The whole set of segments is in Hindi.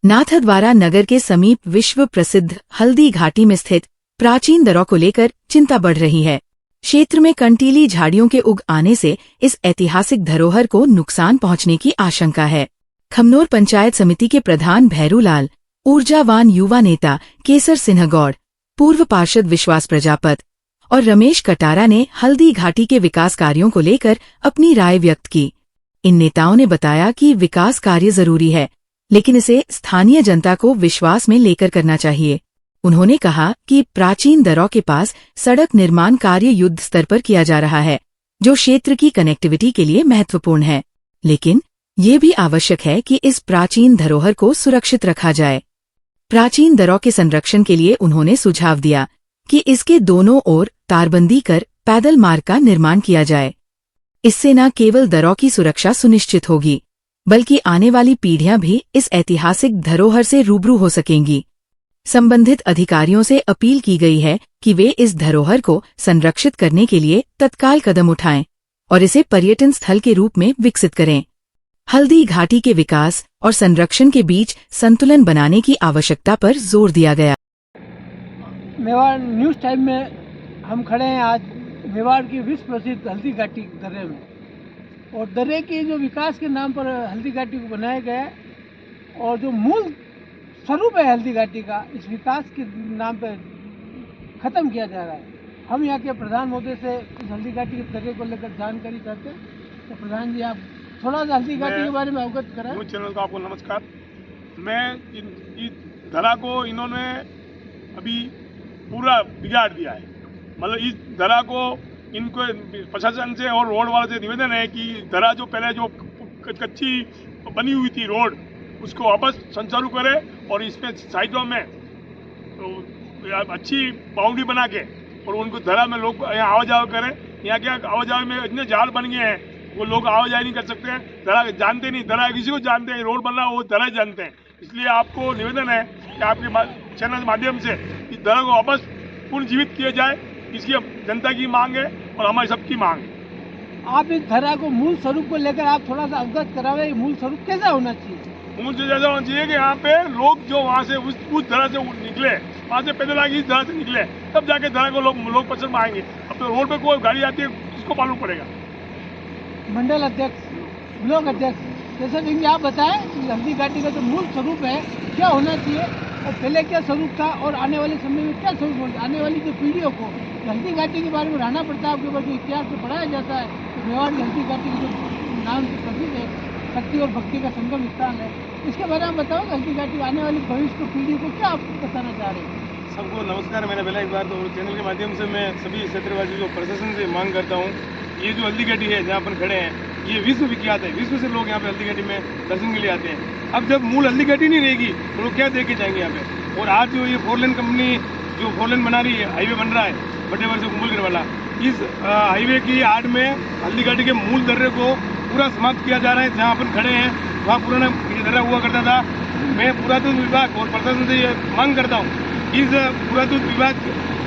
नाथद्वारा नगर के समीप विश्व प्रसिद्ध हल्दी घाटी में स्थित प्राचीन दर्रों को लेकर चिंता बढ़ रही है। क्षेत्र में कंटीली झाड़ियों के उग आने से इस ऐतिहासिक धरोहर को नुकसान पहुंचने की आशंका है। खमनोर पंचायत समिति के प्रधान भैरूलाल, ऊर्जावान युवा नेता केसर सिन्हा गौड़, पूर्व पार्षद विश्वास प्रजापत और रमेश कटारा ने हल्दी घाटी के विकास कार्यों को लेकर अपनी राय व्यक्त की। इन नेताओं ने बताया कि विकास कार्य जरूरी है, लेकिन इसे स्थानीय जनता को विश्वास में लेकर करना चाहिए। उन्होंने कहा कि प्राचीन दर्रों के पास सड़क निर्माण कार्य युद्ध स्तर पर किया जा रहा है, जो क्षेत्र की कनेक्टिविटी के लिए महत्वपूर्ण है, लेकिन ये भी आवश्यक है कि इस प्राचीन धरोहर को सुरक्षित रखा जाए। प्राचीन दर्रों के संरक्षण के लिए उन्होंने सुझाव दिया कि इसके दोनों ओर तारबंदी कर पैदल मार्ग का निर्माण किया जाए। इससे न केवल दर्रों की सुरक्षा सुनिश्चित होगी, बल्कि आने वाली पीढ़ियां भी इस ऐतिहासिक धरोहर से रूबरू हो सकेंगी। संबंधित अधिकारियों से अपील की गई है कि वे इस धरोहर को संरक्षित करने के लिए तत्काल कदम उठाएं और इसे पर्यटन स्थल के रूप में विकसित करें। हल्दी घाटी के विकास और संरक्षण के बीच संतुलन बनाने की आवश्यकता पर जोर दिया गया। मेवाड़ न्यूज़ टाइम में हम खड़े हैं आज मेवाड़ की विश्व प्रसिद्ध हल्दी घाटी दर्रे में, और दर्रे के जो विकास के नाम पर हल्दी घाटी को बनाया गया है और जो मूल स्वरूप है हल्दी घाटी का, इस विकास के नाम पर ख़त्म किया जा रहा है। हम यहाँ के प्रधान महोदय से इस हल्दी घाटी के दर्रे को लेकर जानकारी चाहते हैं। तो प्रधान जी, आप थोड़ा सा हल्दी घाटी के बारे में अवगत कराएं। न्यूज़ चैनल का आपको नमस्कार। मैं इस धरा को इन्होंने अभी पूरा बिगाड़ दिया है। मतलब इस धरा को इनको प्रशासन से और रोड वाले से निवेदन है कि धरा जो पहले जो कच्ची बनी हुई थी रोड, उसको वापस संचालू करे और इसमें साइडों में तो अच्छी बाउंड्री बना के और उनको धरा में लोग यहाँ आवाजाही करें। यहाँ क्या आवाजाही में इतने जाल बन गए हैं, वो लोग आवाजाही नहीं कर सकते हैं। धरा जानते नहीं, धरा किसी को जानते हैं, रोड बन रहा है वो धरा जानते हैं। इसलिए आपको निवेदन है कि आपके चैनल के माध्यम से इस धरा को वापस पुनर्जीवित किया जाए। इसकी जनता की मांग है और हमारी सबकी मांग है। आप इस धरा को मूल स्वरूप को लेकर आप थोड़ा सा अवगत करावे, मूल स्वरूप कैसा होना चाहिए? मूल से जैसा होना चाहिए कि यहाँ पे लोग जो वहाँ से उस धरा से निकले, वहाँ से पैदल आके इस धरा से निकले, तब जाके धरा को लोग पसंद में आएंगे। अब तो रोड पे कोई गाड़ी आती है, किसको मालूम पड़ेगा? मंडल अध्यक्ष, ब्लॉक अध्यक्ष जैसा कि आप बताएं कि हल्दी घाटी का जो मूल स्वरूप है क्या होना चाहिए और पहले क्या स्वरूप था और आने वाले समय में क्या स्वरूप होगा? आने वाली जो पीढ़ियों को हल्दी घाटी के बारे में राणा प्रताप के ऊपर जो इतिहास में पढ़ाया जाता है, तो मेवाड़ की हल्दी घाटी की जो नाम से प्रसिद्ध है, शक्ति और भक्ति का संगम स्थान है, इसके बारे में बताओ। हल्दी घाटी आने वाली भविष्य की पीढ़ी को क्या आप बताना चाह रहे हैं? सबको नमस्कार। मैंने पहला एक बार तो चैनल के माध्यम से मैं सभी क्षेत्रवासियों को प्रशासन से मांग करता हूँ, ये जो हल्दी घाटी है जहाँ पर खड़े हैं, ये विश्व विख्यात है। विश्व से लोग यहाँ पे हल्दी घाटी में दर्शन के लिए आते हैं। अब जब मूल हल्दी घाटी नहीं रहेगी तो लोग क्या देख के जाएंगे यहाँ पे? और आज जो ये 4 लेन कंपनी जो 4 लेन बना रही है, हाईवे बन रहा है बटेवर से कुंभलगढ़ वाला, इस हाईवे की आड़ में हल्दी घाटी के मूल दर्रे को पूरा समाप्त किया जा रहा है। जहाँ अपन खड़े हैं वहाँ पुराना ये दर्रा हुआ करता था। मैं पुरातत्व विभाग और प्रशासन से ये मांग करता हूँ, इस पुरातत्व विभाग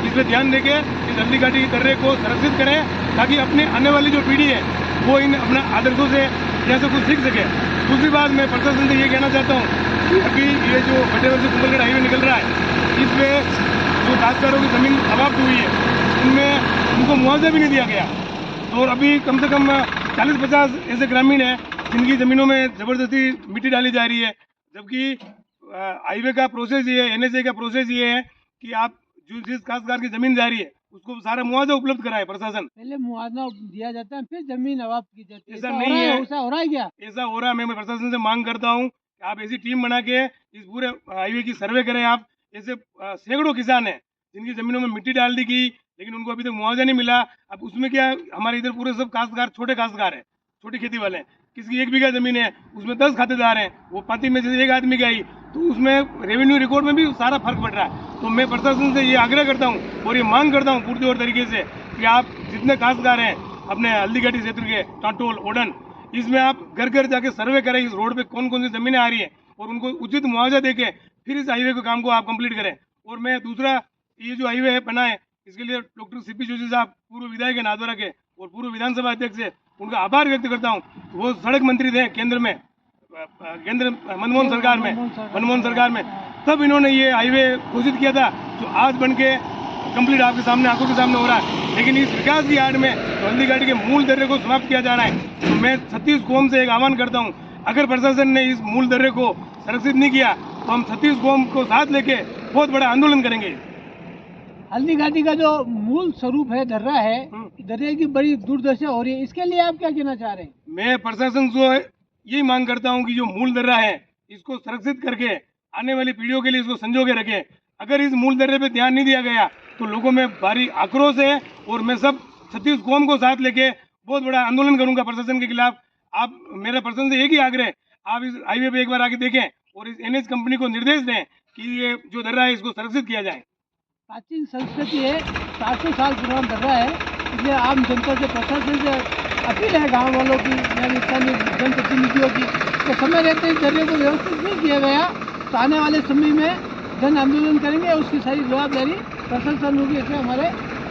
इस पर ध्यान देके इस हल्दी घाटी के दर्रे को संरक्षित करें, ताकि अपने आने वाली जो पीढ़ी है वो इन अपने आदर्शों से जैसे कुछ सीख सके। दूसरी बात, मैं प्रशासन से ये कहना चाहता हूँ कि अभी ये जो बटेवर से कुंभलगढ़ हाईवे निकल रहा है, इसमें जो काश्तकारों की ज़मीन समाप्त हुई है, उनमें उनको मुआवजा भी नहीं दिया गया। और अभी कम से कम 40-50 ऐसे ग्रामीण हैं जिनकी ज़मीनों में ज़बरदस्ती मिट्टी डाली जा रही है, जबकि हाईवे का प्रोसेस ये है, NHA का प्रोसेस ये है कि आप जिस काश्तकार की ज़मीन जा रही है उसको सारा मुआवजा उपलब्ध कराए प्रशासन। पहले मुआवजा दिया जाता है, फिर जमीन अवाप्त की जाती है। ऐसा नहीं है, ऐसा हो रहा है क्या? ऐसा हो रहा है। मैं प्रशासन से मांग करता हूँ कि आप ऐसी टीम बना के इस पूरे हाईवे की सर्वे करें। आप ऐसे सैकड़ों किसान हैं जिनकी ज़मीनों में मिट्टी डाल दी गई, लेकिन उनको अभी तक मुआवजा नहीं मिला। अब उसमें क्या, हमारे इधर पूरे सब काश्तकार छोटे काश्तकार हैं, छोटी खेती वाले हैं। किसी 1 बीघा ज़मीन है, उसमें 10 खातेदार हैं, वो 35 में से एक आदमी की आई, तो उसमें रेवेन्यू रिकॉर्ड में भी सारा फर्क पड़ रहा है। तो मैं प्रशासन से ये आग्रह करता हूँ और ये मांग करता हूँ पूरी और तरीके से कि आप जितने काश्तकार हैं अपने हल्दी घाटी क्षेत्र के टाटोल ओडन, इसमें आप घर घर जाके सर्वे करें, इस रोड पे कौन कौन सी ज़मीनें आ रही हैं और उनको उचित मुआवजा देके फिर इस हाईवे के काम को आप कंप्लीट करें। और मैं दूसरा, ये जो हाईवे है बना है, इसके लिए डॉक्टर CP जोशी साहब, पूर्व विधायक है नादौरा के और पूर्व विधानसभा अध्यक्ष है, उनका आभार व्यक्त करता हूँ। वो सड़क मंत्री थे केंद्र में केंद्र मनमोहन सरकार में तब इन्होंने ये हाईवे घोषित किया था, जो आज बन के कंप्लीट आपके सामने आंखों के सामने हो रहा है। लेकिन इस विकास की आड़ में तो हल्दी घाटी के मूल दर्रे को समाप्त किया जा रहा है। तो मैं छत्तीस कौम से एक आह्वान करता हूँ, अगर प्रशासन ने इस मूल दर्रे को संरक्षित नहीं किया तो हम छत्तीस कौम को साथ लेके बहुत बड़ा आंदोलन करेंगे। हल्दी घाटी का जो मूल स्वरूप है दर्रा है, दर्रे की बड़ी दुर्दशा हो रही है, इसके लिए आप क्या कहना चाह रहे हैं? मैं प्रशासन से यही मांग करता हूँ कि जो मूल दर्रा है इसको संरक्षित करके आने वाली पीढ़ियों के लिए इसको संजो के रखें। अगर इस मूल दर्रे पे ध्यान नहीं दिया गया तो लोगों में भारी आक्रोश है और मैं सब छत्तीस कौम को साथ लेके बहुत बड़ा आंदोलन करूंगा प्रशासन के खिलाफ। आप मेरा प्रशासन से एक ही आग्रह, आप इस हाईवे पे एक बार आके देखें और इस एनएच कंपनी को निर्देश दें कि ये जो दर्रा है इसको संरक्षित किया जाए। प्राचीन संस्कृति है, 400 साल पुराना दर्रा है, इसलिए आम जनता से, प्रशासन से अपील है, गांव वालों की या स्थानीय जनप्रतिनिधियों की, तो समय रहते इस दर्रे को व्यवस्थित नहीं किया गया तो आने वाले समय में जन आंदोलन करेंगे, उसकी सारी जवाबदारी प्रशासन होगी। ऐसे हमारे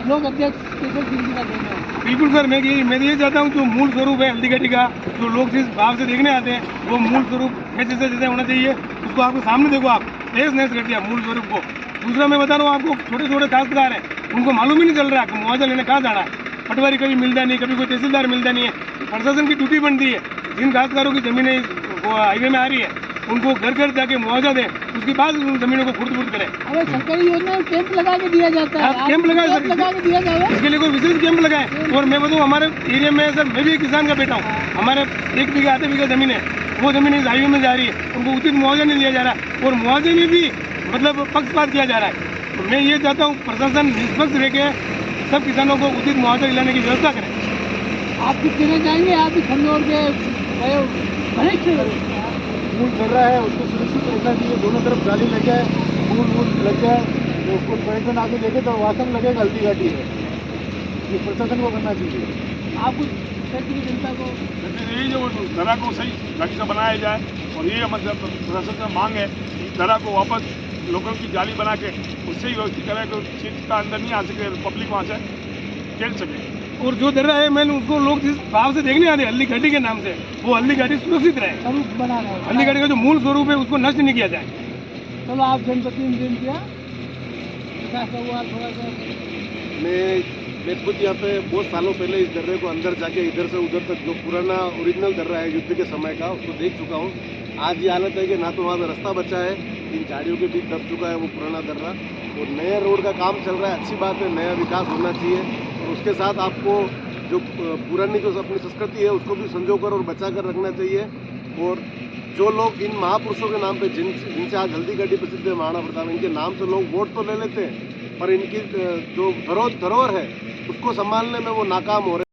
लोक अध्यक्ष केशव सिंह जी का कहना है। बिल्कुल सर, मैं ये चाहता हूँ जो मूल स्वरूप है हल्दी घाटी का, जो लोग जिस भाव से देखने आते हैं वो मूल स्वरूप जैसे होना चाहिए, उसको आपके सामने देखो, आप नैस कर दिया मूल स्वरूप को। दूसरा मैं बता रहा हूँ आपको, छोटे छोटे काश्तकार हैं, उनको मालूम ही नहीं चल रहा कि मुआवजा लेने कहाँ जाना है। पटवारी कभी मिलता नहीं, कभी कोई तहसीलदार मिलता नहीं है। प्रशासन की ड्यूटी बनती है, जिन काश्तकारों की जमीनें हाईवे में आ रही है उनको घर घर जाके मुआवजा दें, उसके बाद उन जमीनों को खुर्द करें। अरे सरकारी योजना में कैंप लगा के दिया जाता है, आप कैंप लगाए सर, लगा के दिया जाए, इसके लिए कोई विशेष कैंप लगाए। और मैं बताऊँ, हमारे एरिया में सर, मैं भी एक किसान का बेटा हूँ, हमारे 1 बीघा आधे बीघा जमीन है, वो जमीन इस हाईवे में जा रही है, उनको उचित मुआवजा नहीं दिया जा रहा और मुआवजे में भी मतलब पक्षपात किया जा रहा है। तो मैं ये चाहता हूँ प्रशासन निष्पक्ष रह के सब किसानों को उचित मुआवजा दिलाने की व्यवस्था करें। आप कुछ कहना चाहेंगे? आप भी खंडोर के वरिष्ठ मूल दर्रा है उसको सुरक्षित रखना चाहिए, दोनों तरफ जाली लग जाए, फूल लग जाए, तो उसको पर्यटन आगे लेके तो वासम लगेगा हल्दी घाटी है, ये प्रशासन को करना चाहिए। आप कुछ क्षेत्र की जनता को यही जो दर्रा को सही ढंग से बनाया जाए और ये मतलब प्रशासन से मांग है कि दर्रा को वापस लोकल की जाली बना के उससे ही व्यवस्थित करें तो क्षेत्र का अंदर नहीं आ सके, पब्लिक वहाँ से खेल सके। और जो दर्रा है मैंने उसको लोग जिस भाव से देखने आते हैं हल्दी घाटी के नाम से, वो हल्दी घाटी सुरक्षित रहे, स्वरूप बना रहे हैं। हल्दी घाटी का जो मूल स्वरूप है उसको नष्ट नहीं किया जाए। चलो आप जनप्रतिनिधि किया विकास हुआ थोड़ा सा। मैं खुद यहाँ पे बहुत सालों पहले इस दर्रे को अंदर जाके इधर से उधर तक जो पुराना ओरिजिनल दर्रा है युद्ध के समय का, उसको देख चुका हूँ। आज ये हालत है कि ना तो वहाँ पे रास्ता बचा है, इन झाड़ियों के बीच दब चुका है वो पुराना दर्रा, और नया रोड का काम चल रहा है। अच्छी बात है, नया विकास होना चाहिए, और उसके साथ आपको जो पुरानी जो अपनी संस्कृति है उसको भी संजोकर और बचा कर रखना चाहिए। और जो लोग इन महापुरुषों के नाम पे जिनसे आज हल्दी घाटी प्रसिद्ध है, महाराणा प्रताप, इनके नाम से लोग वोट तो ले लेते हैं, पर इनकी जो धरोहर है उसको संभालने में वो नाकाम हो रहे हैं।